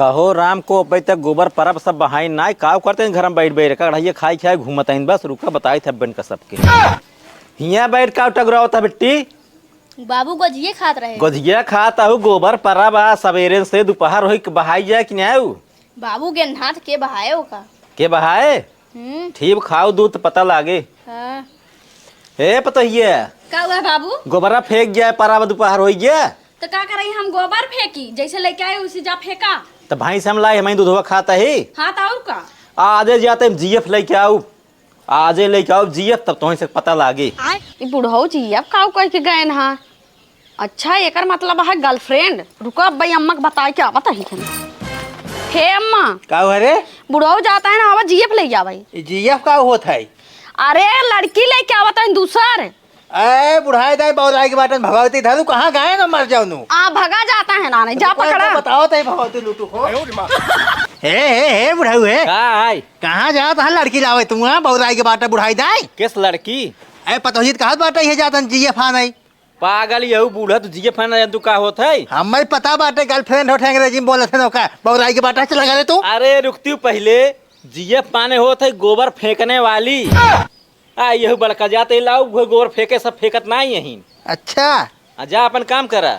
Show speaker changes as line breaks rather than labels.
कहो राम को अब तक गोबर परब सब बहाई ना का करते हैं घर में बैठ बैठ कढ़ाइए खाई खाई घूमत हैं बस रुका बताई थे बन का सबके हिया बैठ का टगरा होता बेटी
बाबू गजिए खात रहे।
गोधिया खाता हूँ गोबर परब आ सवेरे से दोपहर हो बहाई जाए कि नहीं
बाबू गेंधात के बहाए हो का।
के बहाए ठीक खाओ दूध पता लागे।
हाँ।
हे पतहिए
का हुआ बाबू?
गोबरा फेंक जाए परब दोपहर हो गया
तो का करे हम गोबर फेंकी जैसे लेके आए उसी जा फेंका।
तो भाई से हम लाए हमें दूधवा खाता ही
हाँ तो और का
आजे जाते हम जीएफ लेके आओ आजे लेके आओ जीएफ तब तुम्हें से पता लागे।
बुढ़ऊ जी अब का कह के गए ना। अच्छा एकर मतलब है गर्लफ्रेंड। रुको अब भाई अम्मा के बताए क्या बता ही हे अम्मा
का हो रे
बुढ़ऊ जाता है ना अब जीएफ ले जा भाई।
जीएफ का होता है?
अरे लड़की लेके आवता है दूसर।
अरे बुढ़ाई दाई बौराई के बाटन भगवती था तू कहाँ गए ना मर जाओ नू
आ भगा जाता है ना नहीं जा पकड़ा
बताओ तई भगवती लूटू हो हे बुढ़ाऊ है कहाँ जात है लड़की लावे तू बौराई के बाटा बुढ़ाई दाई
किस लड़की
अरे पतोहित कहा बाटा ये जातन जीएफ आ नहीं
पागल यहू बूढ़ा तू जीएफ ना तू का होता है
हमें पता बाटे गर्लफ्रेंड होते अंग्रेजी में बोले थे नौका बौराई के बाटा चला गए तू।
अरे रुकती पहले जीएफ माने होता है गोबर फेंकने वाली यही बड़का जाते लाओ गोबर फेंके सब फेंकत ना यही।
अच्छा
जा अपन काम करा।